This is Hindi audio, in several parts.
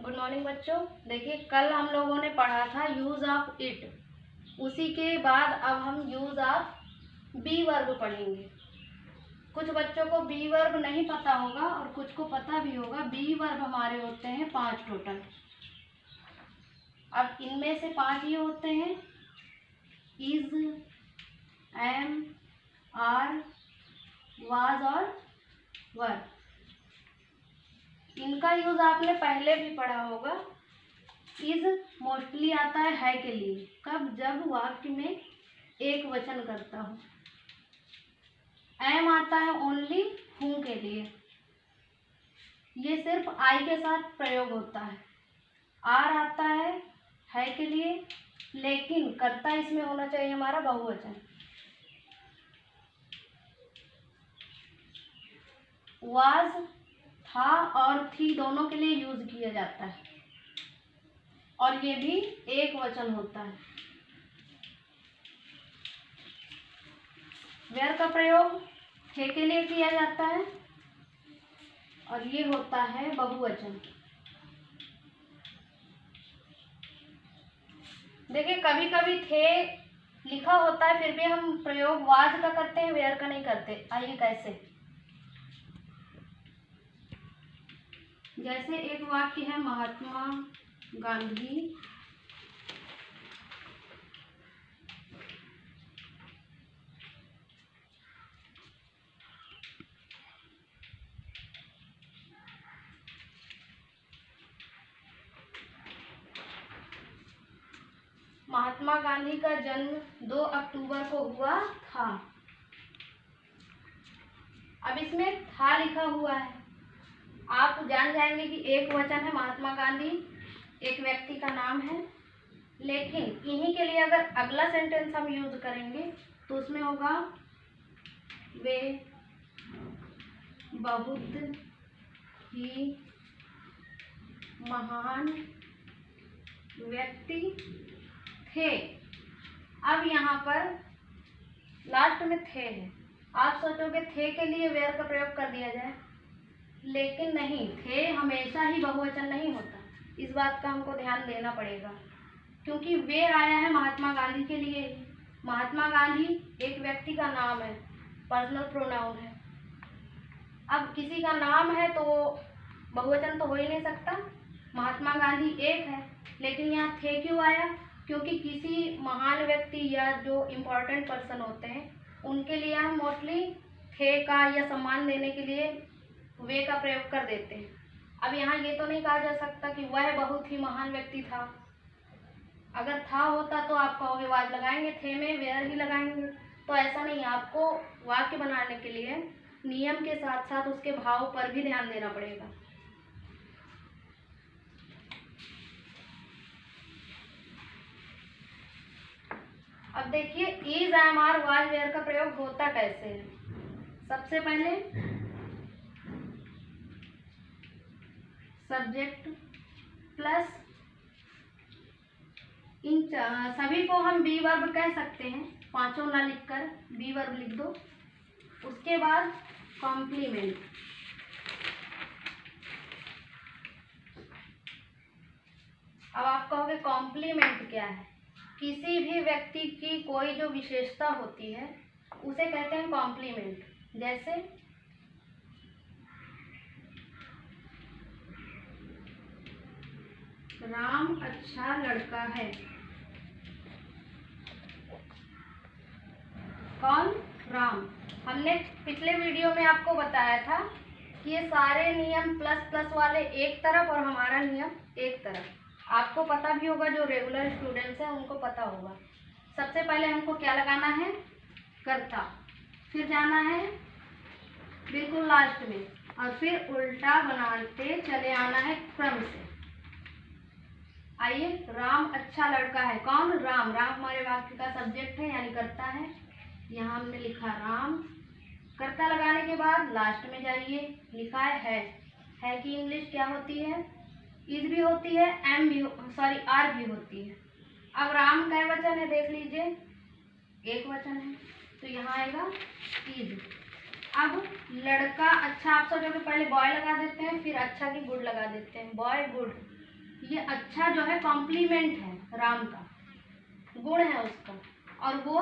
गुड मॉर्निंग बच्चों। देखिए, कल हम लोगों ने पढ़ा था यूज ऑफ इट। उसी के बाद अब हम यूज ऑफ बी वर्ब पढ़ेंगे। कुछ बच्चों को बी वर्ब नहीं पता होगा और कुछ को पता भी होगा। बी वर्ब हमारे होते हैं 5 टोटल। अब इनमें से 5 ये होते हैं इज, एम, आर, वाज और वर। इनका यूज आपने पहले भी पढ़ा होगा। इज मोस्टली आता है के लिए, कब? जब वाक्य में एक वचन करता हो। एम आता है ओनली हूँ के लिए, ये सिर्फ आई के साथ प्रयोग होता है। आर आता है के लिए, लेकिन कर्ता इसमें होना चाहिए हमारा बहुवचन। वाज था और थी दोनों के लिए यूज किया जाता है और ये भी एक वचन होता है। वेयर का प्रयोग थे के लिए किया जाता है और ये होता है बहुवचन। देखिए, कभी कभी थे लिखा होता है फिर भी हम प्रयोग वाज का करते हैं, वेयर का नहीं करते। आइए कैसे। जैसे एक वाक्य है, महात्मा गांधी महात्मा गांधी का जन्म 2 अक्टूबर को हुआ था। अब इसमें था लिखा हुआ है, आप जान जाएंगे कि एक वचन है। महात्मा गांधी एक व्यक्ति का नाम है, लेकिन इन्हीं के लिए अगर अगला सेंटेंस हम यूज करेंगे तो उसमें होगा वे बहुत ही महान व्यक्ति थे। अब यहाँ पर लास्ट में थे है। आप सोचोगे थे के लिए वेयर का प्रयोग कर दिया जाए, लेकिन नहीं, थे हमेशा ही बहुवचन नहीं होता। इस बात का हमको ध्यान देना पड़ेगा, क्योंकि वे आया है महात्मा गांधी के लिए। महात्मा गांधी एक व्यक्ति का नाम है, पर्सनल प्रोनाउन है। अब किसी का नाम है तो बहुवचन तो हो ही नहीं सकता। महात्मा गांधी एक है, लेकिन यहाँ थे क्यों आया? क्योंकि किसी महान व्यक्ति या जो इम्पोर्टेंट पर्सन होते हैं उनके लिए हम मोस्टली थे का या सम्मान देने के लिए वे का प्रयोग कर देते हैं। अब यहाँ ये तो नहीं कहा जा सकता कि वह बहुत ही महान व्यक्ति था। अगर था होता तो आप कहोगे वाज लगाएंगे, थे में वेयर ही लगाएंगे। तो ऐसा नहीं है। आपको वाक्य बनाने के लिए नियम के साथ साथ उसके भाव पर भी ध्यान देना पड़ेगा। अब देखिए, is, am, are, was, were का प्रयोग होता कैसे है। सबसे पहले सब्जेक्ट प्लस इन सभी को हम बी वर्ब कह सकते हैं। पांचों ना लिखकर बी वर्ब लिख दो। उसके बाद कॉम्प्लीमेंट। अब आप कहोगे कॉम्प्लीमेंट क्या है? किसी भी व्यक्ति की कोई जो विशेषता होती है उसे कहते हैं कॉम्प्लीमेंट। जैसे राम अच्छा लड़का है। कौन? राम। हमने पिछले वीडियो में आपको बताया था कि ये सारे नियम प्लस प्लस वाले एक तरफ और हमारा नियम एक तरफ। आपको पता भी होगा, जो रेगुलर स्टूडेंट्स हैं उनको पता होगा। सबसे पहले हमको क्या लगाना है? कर्ता। फिर जाना है बिल्कुल लास्ट में और फिर उल्टा बनाते चले आना है क्रम से। आइए, राम अच्छा लड़का है। कौन? राम। राम हमारे वाक्य का सब्जेक्ट है यानी कर्ता है। यहाँ हमने लिखा राम। कर्ता लगाने के बाद लास्ट में जाइए, लिखा है की इंग्लिश क्या होती है? इज भी होती है, एम भी, सॉरी आर भी होती है। अब राम कै वचन है देख लीजिए, एक वचन है, तो यहाँ आएगा इज। अब लड़का अच्छा, आप सोचोगे पहले बॉय लगा देते हैं फिर अच्छा की गुड लगा देते हैं। बॉय गुड, ये अच्छा जो है कॉम्प्लीमेंट है, राम का गुण है उसका, और वो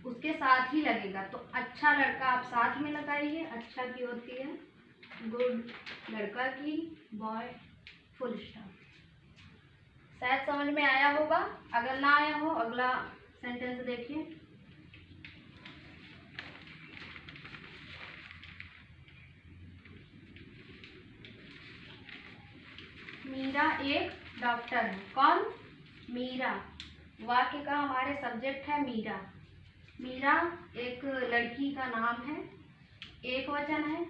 उसके साथ ही लगेगा। तो अच्छा लड़का आप साथ में लगाइए, अच्छा की होती है गुड, लड़का की बॉय, फुल स्टॉप। शायद समझ में आया होगा। अगर ना आया हो अगला सेंटेंस देखिए। मीरा एक डॉक्टर है। कौन? मीरा। वाक्य का हमारे सब्जेक्ट है मीरा। मीरा एक लड़की का नाम है, एक वचन है।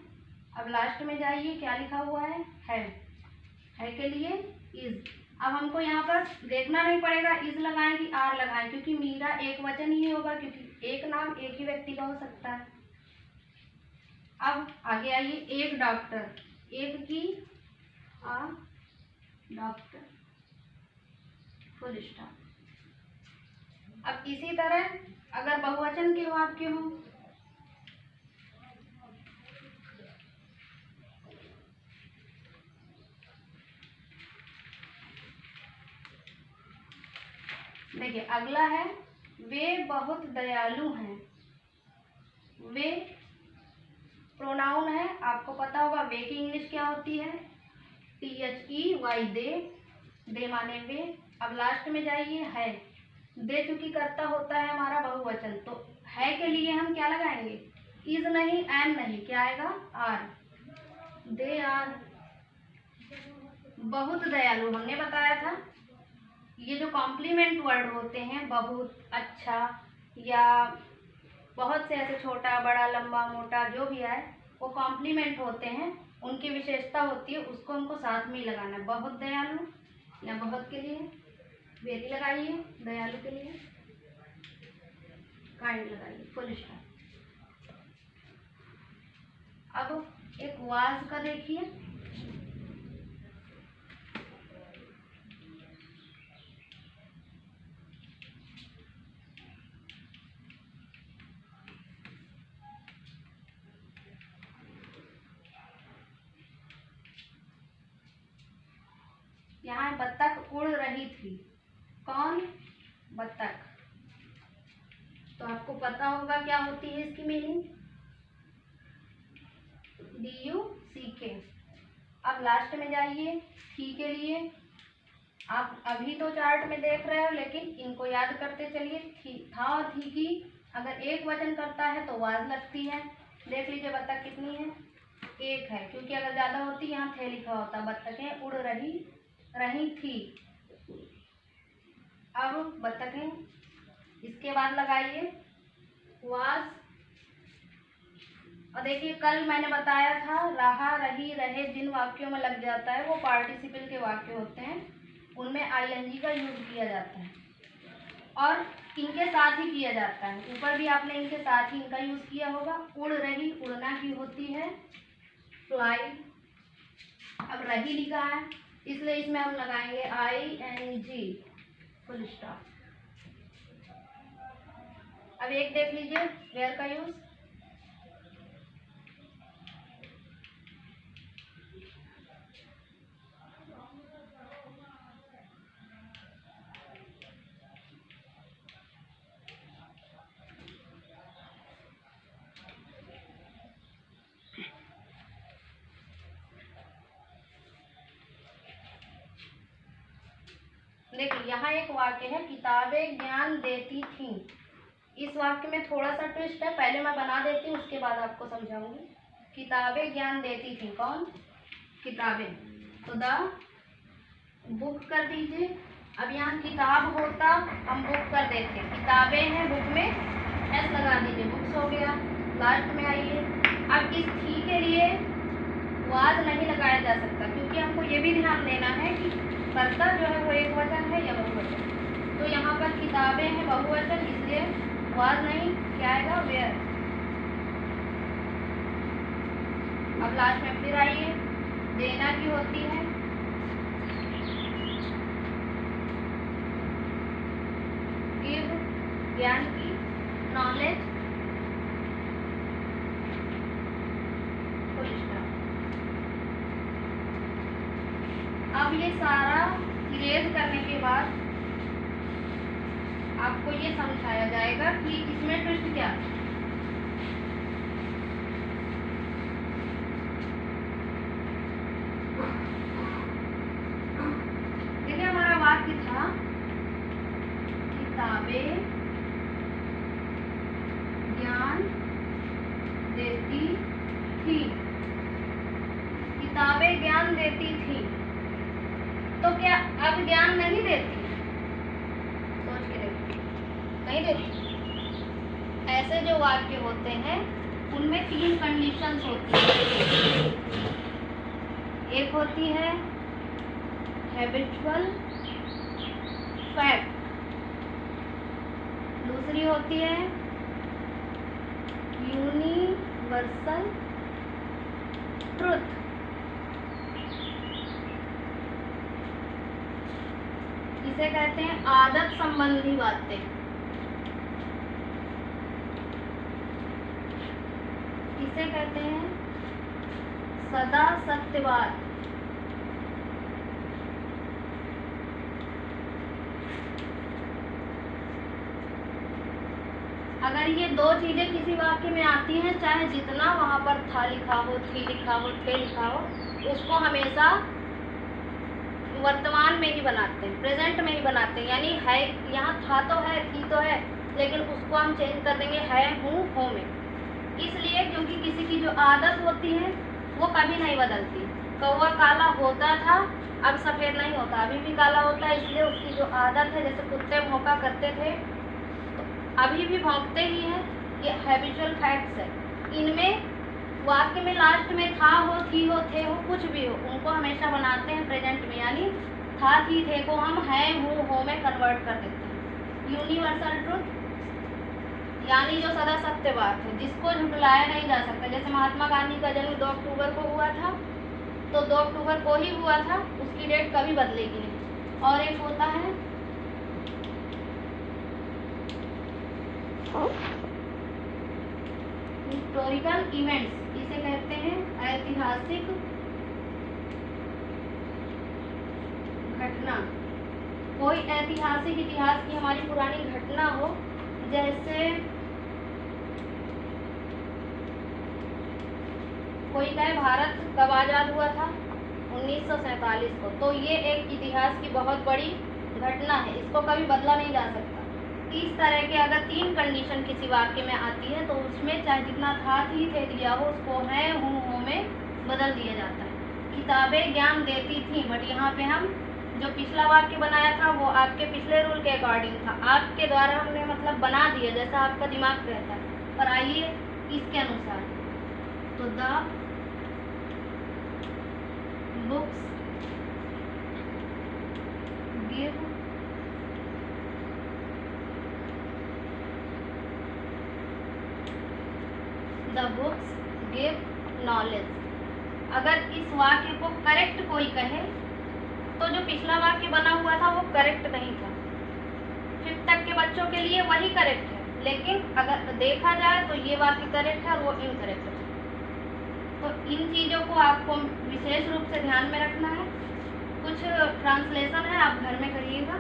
अब लास्ट में जाइए, क्या लिखा हुआ है? है के लिए इज। अब हमको यहाँ पर देखना नहीं पड़ेगा इज लगाएं कि आर लगाएं, क्योंकि मीरा एक वचन ही होगा, क्योंकि एक नाम एक ही व्यक्ति का हो सकता है। अब आगे आइए, एक डॉक्टर, एक की आ डॉक्टर, फुल स्टॉप। अब इसी तरह अगर बहुवचन के वाक्य हो, देखिए अगला है वे बहुत दयालु हैं। वे प्रोनाउन है, आपको पता होगा वे की इंग्लिश क्या होती है? THEY, दे माने वे। अब लास्ट में जाइए, है। दे चूंकि कर्ता होता है हमारा बहुवचन, तो है के लिए हम क्या लगाएंगे? इज नहीं, एम नहीं, क्या आएगा? आर। दे आर बहुत दयालु। हमने बताया था ये जो कॉम्प्लीमेंट वर्ड होते हैं, बहुत, अच्छा या बहुत से ऐसे छोटा बड़ा लंबा मोटा जो भी आए, वो कॉम्प्लीमेंट होते हैं, उनकी विशेषता होती है, उसको हमको साथ में ही लगाना है। बहुत दयालु या बहुत के लिए वेरी लगाइए, दयालु के लिए काइंड लगाइए, फुल स्टॉप। अब एक वाज का देखिए। यहाँ बत्तख उड़ रही थी। कौन? बत्तख। तो आपको पता होगा क्या होती है इसकी मीनिंग? DUCK। अब लास्ट में जाइए, थी के लिए। आप अभी तो चार्ट में देख रहे हो, लेकिन इनको याद करते चलिए। थी, था और थी की अगर एक वचन करता है तो वाज लगती है। देख लीजिए बत्तख कितनी है? एक है, क्योंकि अगर ज़्यादा होती यहाँ थे लिखा होता। बत्तखें उड़ रही थी। अब बत्तखें, इसके बाद लगाइए वाज। और देखिए कल मैंने बताया था रहा, रही, रहे जिन वाक्यों में लग जाता है वो पार्टिसिपल के वाक्य होते हैं, उनमें ING का यूज किया जाता है और इनके साथ ही किया जाता है। ऊपर भी आपने इनके साथ ही इनका यूज किया होगा। उड़ रही, उड़ना की होती है फ्लाई। अब रही लिखा है, इसलिए इसमें हम लगाएंगे ING, फुल स्टॉप। अब एक देख लीजिए वेयर का यूज। देखिए यहाँ एक वाक्य है, किताबें ज्ञान देती थीं। इस वाक्य में थोड़ा सा ट्विस्ट है, पहले मैं बना देती हूँ, उसके बाद आपको समझाऊंगी। किताबें ज्ञान देती थीं। कौन? किताबें। तो द बुक कर दीजिए। अब यहाँ किताब होता, हम बुक कर देते। किताबें हैं, बुक में S लगा दीजिए, बुक्स हो गया। लास्ट में आइए। अब इस थी के लिए वाज नहीं लगाया जा सकता, क्योंकि हमको ये भी ध्यान देना है कि कर्ता जो है वो एक वचन है या बहुवचन। तो यहाँ पर किताबें हैं बहुवचन, इसलिए वाज नहीं, क्या आएगा? वेयर। अब लास्ट में फिर आइए, देना की होती है गिव, ज्ञान की नॉलेज, फुल स्टॉप। अब ये सारा इरेज करने के बाद आपको ये समझाया जाएगा कि इसमें ट्विस्ट क्या है। देखिए हमारा वाक्य था किताबें ज्ञान देती थी। किताबें ज्ञान देती थी, तो क्या अब ज्ञान नहीं देती? सोच के देखो, नहीं देती। ऐसे जो वाक्य होते हैं उनमें 3 कंडीशंस होती है। एक होती है हैबिचुअल फैक्ट, दूसरी होती है यूनिवर्सल ट्रुथ, इसे कहते हैं आदत संबंधी बातें। इसे कहते हैं सदा सत्यवाद। अगर ये 2 चीजें किसी वाक्य में आती हैं, चाहे जितना वहां पर था लिखा हो, थी लिखा हो, थे लिखा हो, उसको हमेशा वर्तमान में ही बनाते हैं, प्रेजेंट में ही बनाते हैं। यानी है, यहाँ था तो है, थी तो है, लेकिन उसको हम चेंज कर देंगे है, हूँ, हो में। इसलिए क्योंकि किसी की जो आदत होती है वो कभी नहीं बदलती। कौवा काला होता था, अब सफ़ेद नहीं होता, अभी भी काला होता है। इसलिए उसकी जो आदत है, जैसे कुत्ते भौंका करते थे तो अभी भी भौंकते ही हैं, ये हैबिचुअल फैक्ट्स है। इनमें वाक्य में लास्ट में था हो, थी हो, थे हो, कुछ भी हो, उनको हमेशा बनाते हैं प्रेजेंट में। यानी था, थी, थे को हम है, हूँ, हो में कन्वर्ट कर देते हैं। यूनिवर्सल ट्रुथ यानी जो सदा सत्य बात है, जिसको झुटलाया नहीं जा सकता। जैसे महात्मा गांधी का जन्म 2 अक्टूबर को हुआ था, तो 2 अक्टूबर को ही हुआ था, उसकी डेट कभी बदलेगी नहीं। और एक होता है हिस्टोरिकल इवेंट्स, इसे कहते हैं ऐतिहासिक घटना। कोई ऐतिहासिक, इतिहास की हमारी पुरानी घटना हो, जैसे कोई कहे भारत कब आज़ाद हुआ था, 1947 को, तो ये एक इतिहास की बहुत बड़ी घटना है, इसको कभी बदला नहीं जा सकता। इस तरह के अगर 3 कंडीशन किसी वाक्य में आती है तो उसमें चाहे जितना था, थी, थे दिया हो, उसको है, हूँ, हो में बदल दिया जाता है। किताबें ज्ञान देती थी, बट यहाँ पे हम जो पिछला वाक्य बनाया था वो आपके पिछले रूल के अकॉर्डिंग था, आपके द्वारा हमने मतलब बना दिया जैसा आपका दिमाग कहता है। पर आइए इसके अनुसार, तो the books give the books give knowledge. अगर इस वाक्य को करेक्ट कोई कहे तो जो पिछला वाक्य बना हुआ था वो करेक्ट नहीं था। 5th तक के बच्चों के लिए वही करेक्ट है, लेकिन अगर देखा जाए तो ये वाक्य करेक्ट है और वो इनकरेक्ट है। तो इन चीज़ों को आपको विशेष रूप से ध्यान में रखना है। कुछ ट्रांसलेशन है, आप घर में करिएगा।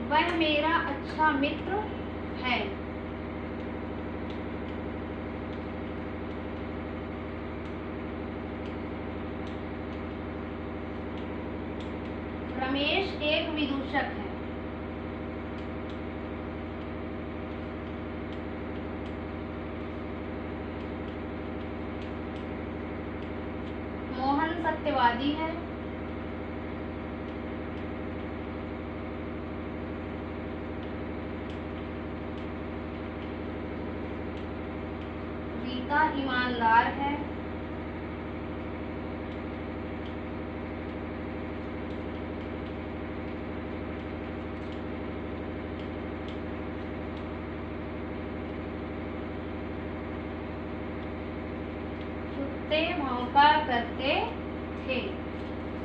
वह मेरा अच्छा मित्र है। रमेश एक विदूषक है। मोहन सत्यवादी है। रीता ईमानदार है। कुत्ते भौंका करते थे।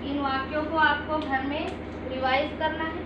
इन वाक्यों को आपको घर में रिवाइज करना है।